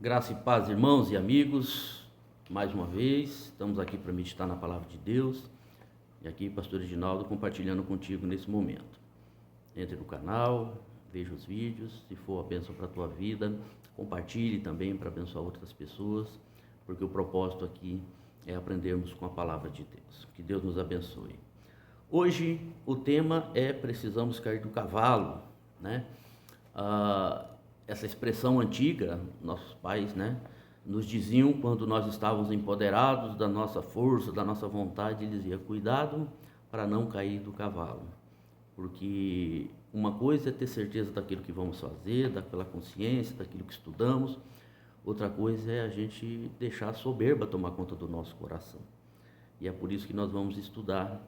Graça e paz, irmãos e amigos, mais uma vez, estamos aqui para meditar na Palavra de Deus, e aqui, Pastor Reginaldo, compartilhando contigo nesse momento. Entre no canal, veja os vídeos, se for a bênção para a tua vida, compartilhe também para abençoar outras pessoas, porque o propósito aqui é aprendermos com a Palavra de Deus. Que Deus nos abençoe. Hoje, o tema é precisamos cair do cavalo, né? Essa expressão antiga, nossos pais, nos diziam quando nós estávamos empoderados da nossa força, da nossa vontade, eles diziam, cuidado para não cair do cavalo, porque uma coisa é ter certeza daquilo que vamos fazer, daquela consciência, daquilo que estudamos, outra coisa é a gente deixar a soberba tomar conta do nosso coração, e é por isso que nós vamos estudar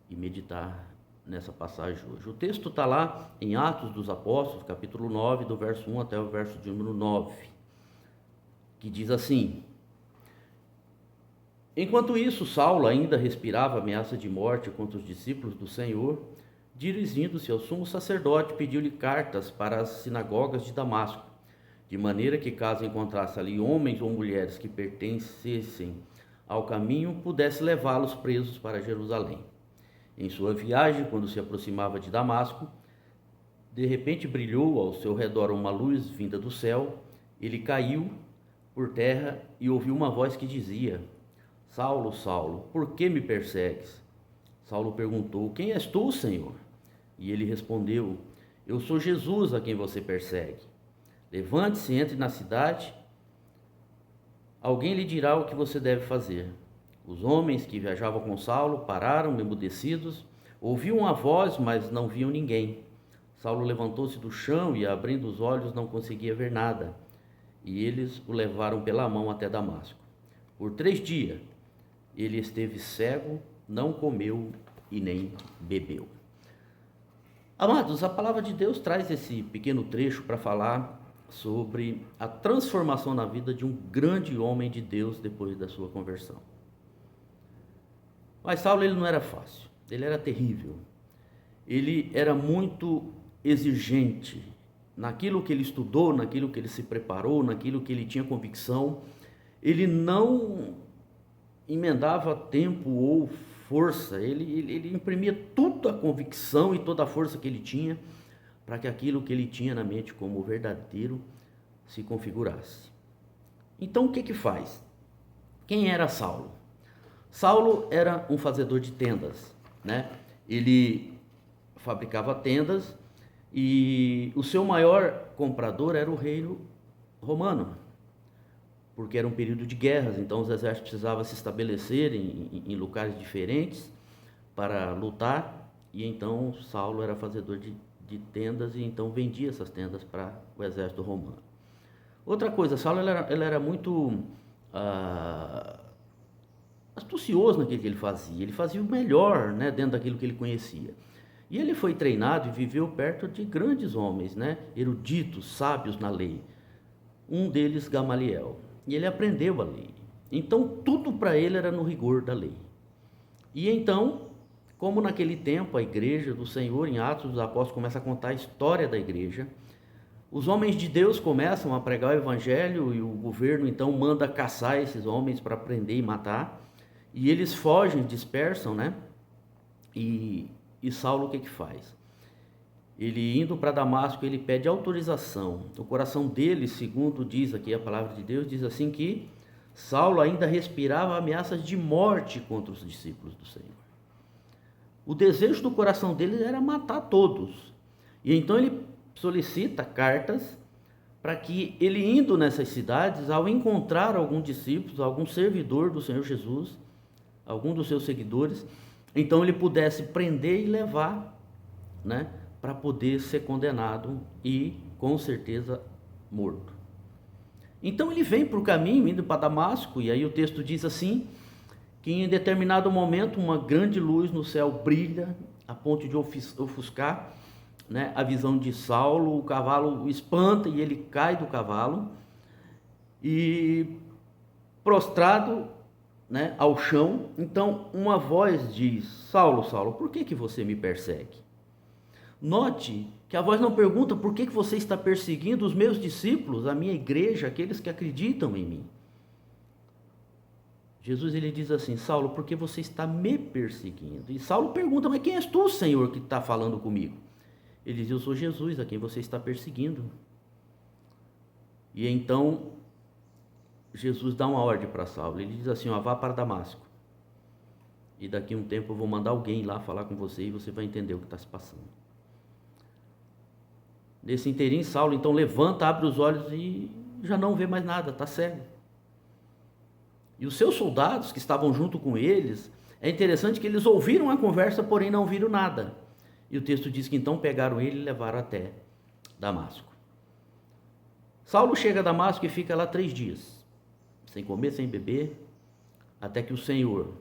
e meditar nessa passagem hoje. O texto está lá em Atos dos Apóstolos, capítulo 9, do verso 1 até o verso de número 9, que diz assim: Enquanto isso, Saulo ainda respirava ameaça de morte contra os discípulos do Senhor, dirigindo-se ao sumo sacerdote, pediu-lhe cartas para as sinagogas de Damasco, de maneira que, caso encontrasse ali homens ou mulheres que pertencessem ao caminho, pudesse levá-los presos para Jerusalém. Em sua viagem, quando se aproximava de Damasco, de repente brilhou ao seu redor uma luz vinda do céu. Ele caiu por terra e ouviu uma voz que dizia: Saulo, Saulo, por que me persegues? Saulo perguntou: Quem és tu, Senhor? E ele respondeu: Eu sou Jesus a quem você persegue. Levante-se, entre na cidade. Alguém lhe dirá o que você deve fazer. Os homens que viajavam com Saulo pararam, emudecidos, ouviam a voz, mas não viam ninguém. Saulo levantou-se do chão e, abrindo os olhos, não conseguia ver nada. E eles o levaram pela mão até Damasco. Por 3 dias ele esteve cego, não comeu e nem bebeu. Amados, a palavra de Deus traz esse pequeno trecho para falar sobre a transformação na vida de um grande homem de Deus depois da sua conversão. Mas Saulo, ele não era fácil, ele era terrível, ele era muito exigente naquilo que ele estudou, naquilo que ele se preparou, naquilo que ele tinha convicção. Ele não emendava tempo ou força, ele imprimia toda a convicção e toda a força que ele tinha para que aquilo que ele tinha na mente como verdadeiro se configurasse. Então o que faz? Quem era Saulo? Saulo era um fazedor de tendas, Ele fabricava tendas e o seu maior comprador era o rei romano, porque era um período de guerras, então os exércitos precisavam se estabelecer em lugares diferentes para lutar, e então Saulo era fazedor de tendas e então vendia essas tendas para o exército romano. Outra coisa, Saulo ele era muito astucioso naquilo que ele fazia o melhor, dentro daquilo que ele conhecia. E ele foi treinado e viveu perto de grandes homens, eruditos, sábios na lei. Um deles, Gamaliel. E ele aprendeu a lei. Então, tudo para ele era no rigor da lei. E então, como naquele tempo a igreja do Senhor, em Atos dos Apóstolos, começa a contar a história da igreja, os homens de Deus começam a pregar o evangelho e o governo então manda caçar esses homens para prender e matar. E eles fogem, dispersam, E Saulo o que faz? Ele indo para Damasco, ele pede autorização. O coração dele, segundo diz aqui a palavra de Deus, diz assim que Saulo ainda respirava ameaças de morte contra os discípulos do Senhor. O desejo do coração dele era matar todos. E então ele solicita cartas para que ele indo nessas cidades, ao encontrar algum discípulo, algum servidor do Senhor Jesus, algum dos seus seguidores, então ele pudesse prender e levar, para poder ser condenado e, com certeza, morto. Então ele vem para o caminho, indo para Damasco, e aí o texto diz assim, que em determinado momento uma grande luz no céu brilha, a ponto de ofuscar, a visão de Saulo. O cavalo o espanta e ele cai do cavalo, e prostrado, ao chão, então uma voz diz: Saulo, Saulo, por que você me persegue? Note Que a voz não pergunta por que você está perseguindo os meus discípulos, a minha igreja, aqueles que acreditam em mim. Jesus ele diz assim: Saulo, por que você está me perseguindo? E Saulo pergunta: mas quem és tu, Senhor, que está falando comigo? Ele diz: eu sou Jesus, a quem você está perseguindo. E então Jesus dá uma ordem para Saulo. Ele diz assim: ó, vá para Damasco, e daqui a um tempo eu vou mandar alguém lá falar com você e você vai entender o que está se passando. Nesse inteirinho, Saulo então levanta, abre os olhos e já não vê mais nada, está cego. E os seus soldados que estavam junto com eles, é interessante que eles ouviram a conversa, porém não viram nada. E o texto diz que então pegaram ele e levaram até Damasco. Saulo chega a Damasco e fica lá 3 dias, sem comer, sem beber, até que o Senhor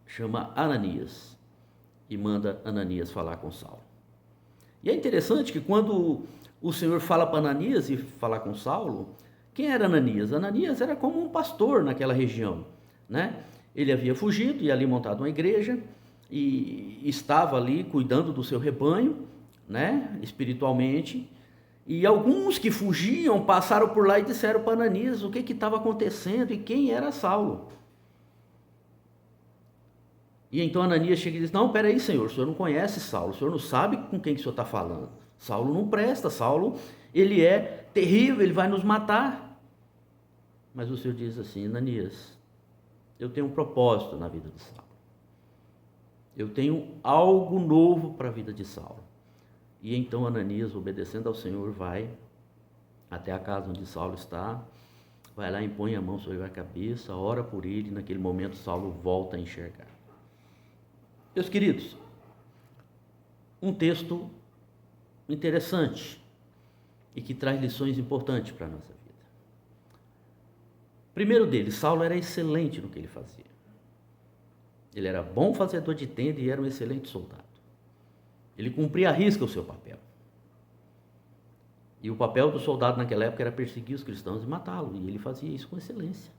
chama Ananias e manda Ananias falar com Saulo. E é interessante que quando o Senhor fala para Ananias e falar com Saulo, quem era Ananias? Ananias era como um pastor naquela região, né? Ele havia fugido e ali montado uma igreja e estava ali cuidando do seu rebanho, né? Espiritualmente. E alguns que fugiam passaram por lá e disseram para Ananias o que estava acontecendo e quem era Saulo. E então Ananias chega e diz: não, peraí, Senhor, o senhor não conhece Saulo, o senhor não sabe com quem que o senhor está falando. Saulo não presta, Saulo, ele é terrível, ele vai nos matar. Mas o Senhor diz assim: Ananias, eu tenho um propósito na vida de Saulo. Eu tenho algo novo para a vida de Saulo. E então Ananias, obedecendo ao Senhor, vai até a casa onde Saulo está, vai lá, impõe a mão sobre a cabeça, ora por ele, e naquele momento Saulo volta a enxergar. Meus queridos, um texto interessante e que traz lições importantes para a nossa vida. Primeiro deles, Saulo era excelente no que ele fazia. Ele era bom fazedor de tenda e era um excelente soldado. Ele cumpria à risca o seu papel. E o papel do soldado naquela época era perseguir os cristãos e matá-los, e ele fazia isso com excelência.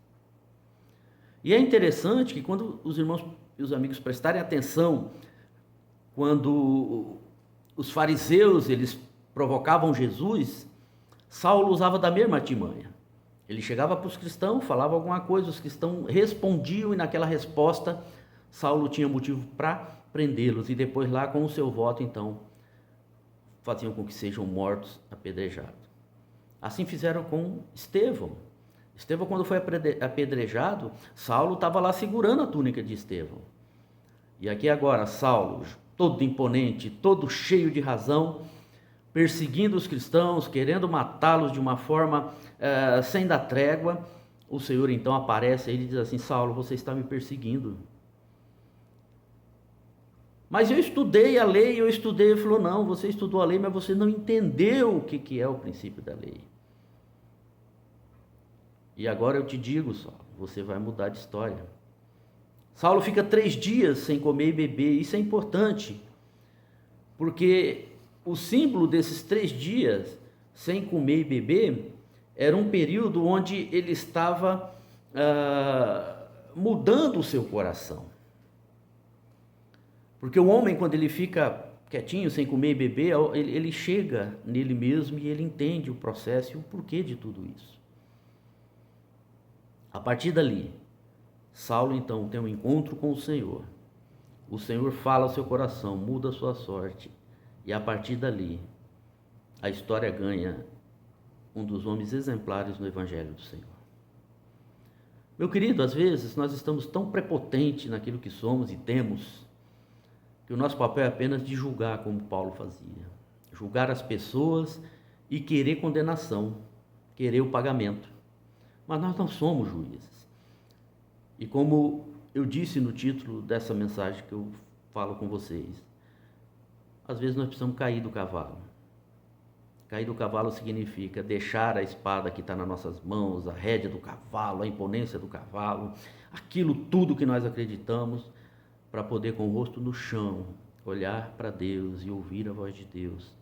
E é interessante que quando os irmãos e os amigos prestarem atenção, quando os fariseus eles provocavam Jesus, Saulo usava da mesma artimanha. Ele chegava para os cristãos, falava alguma coisa, os cristãos respondiam e naquela resposta Saulo tinha motivo para prendê-los e depois lá com o seu voto então faziam com que sejam mortos apedrejados. Assim fizeram com Estevão. Estevão, quando foi apedrejado, Saulo estava lá segurando a túnica de Estevão. E aqui agora Saulo, todo imponente, todo cheio de razão, perseguindo os cristãos, querendo matá-los de uma forma sem dar trégua, o Senhor então aparece e ele diz assim: Saulo, você está me perseguindo. Mas eu estudei a lei, ele falou: não, você estudou a lei, mas você não entendeu o que é o princípio da lei. E agora eu te digo, Saulo, você vai mudar de história. Saulo fica 3 dias sem comer e beber, isso é importante, porque o símbolo desses 3 dias sem comer e beber era um período onde ele estava mudando o seu coração. Porque o homem, quando ele fica quietinho, sem comer e beber, ele chega nele mesmo e ele entende o processo e o porquê de tudo isso. A partir dali, Saulo então tem um encontro com o Senhor. O Senhor fala ao seu coração, muda a sua sorte. E a partir dali, a história ganha um dos homens exemplares no Evangelho do Senhor. Meu querido, às vezes nós estamos tão prepotentes naquilo que somos e temos, que o nosso papel é apenas de julgar, como Paulo fazia. Julgar as pessoas e querer condenação, querer o pagamento. Mas nós não somos juízes. E como eu disse no título dessa mensagem que eu falo com vocês, às vezes nós precisamos cair do cavalo. Cair do cavalo significa deixar a espada que está nas nossas mãos, a rédea do cavalo, a imponência do cavalo, aquilo tudo que nós acreditamos, para poder com o rosto no chão, olhar para Deus e ouvir a voz de Deus.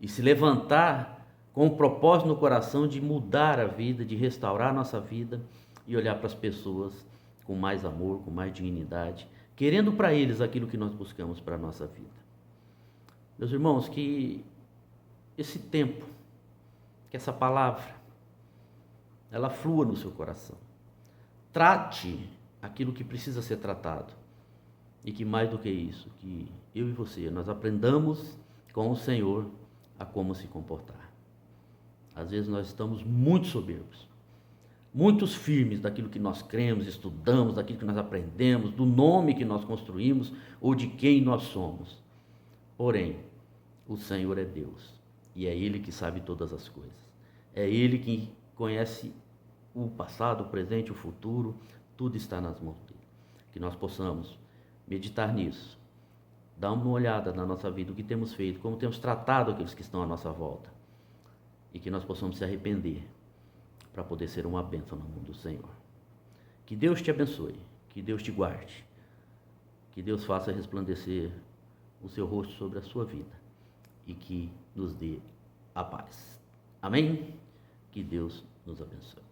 E se levantar com o propósito no coração de mudar a vida, de restaurar a nossa vida e olhar para as pessoas com mais amor, com mais dignidade, querendo para eles aquilo que nós buscamos para a nossa vida. Meus irmãos, que esse tempo, que essa palavra, ela flua no seu coração. Trate aquilo que precisa ser tratado. E que mais do que isso, que eu e você, nós aprendamos com o Senhor a como se comportar. Às vezes nós estamos muito soberbos, muitos firmes daquilo que nós cremos, estudamos, daquilo que nós aprendemos, do nome que nós construímos ou de quem nós somos. Porém, o Senhor é Deus e é Ele que sabe todas as coisas. É Ele que conhece o passado, o presente, o futuro, tudo está nas mãos dele. Que nós possamos meditar nisso, dar uma olhada na nossa vida, o que temos feito, como temos tratado aqueles que estão à nossa volta, e que nós possamos se arrepender para poder ser uma bênção na mão do Senhor. Que Deus te abençoe, que Deus te guarde, que Deus faça resplandecer o seu rosto sobre a sua vida e que nos dê a paz. Amém? Que Deus nos abençoe.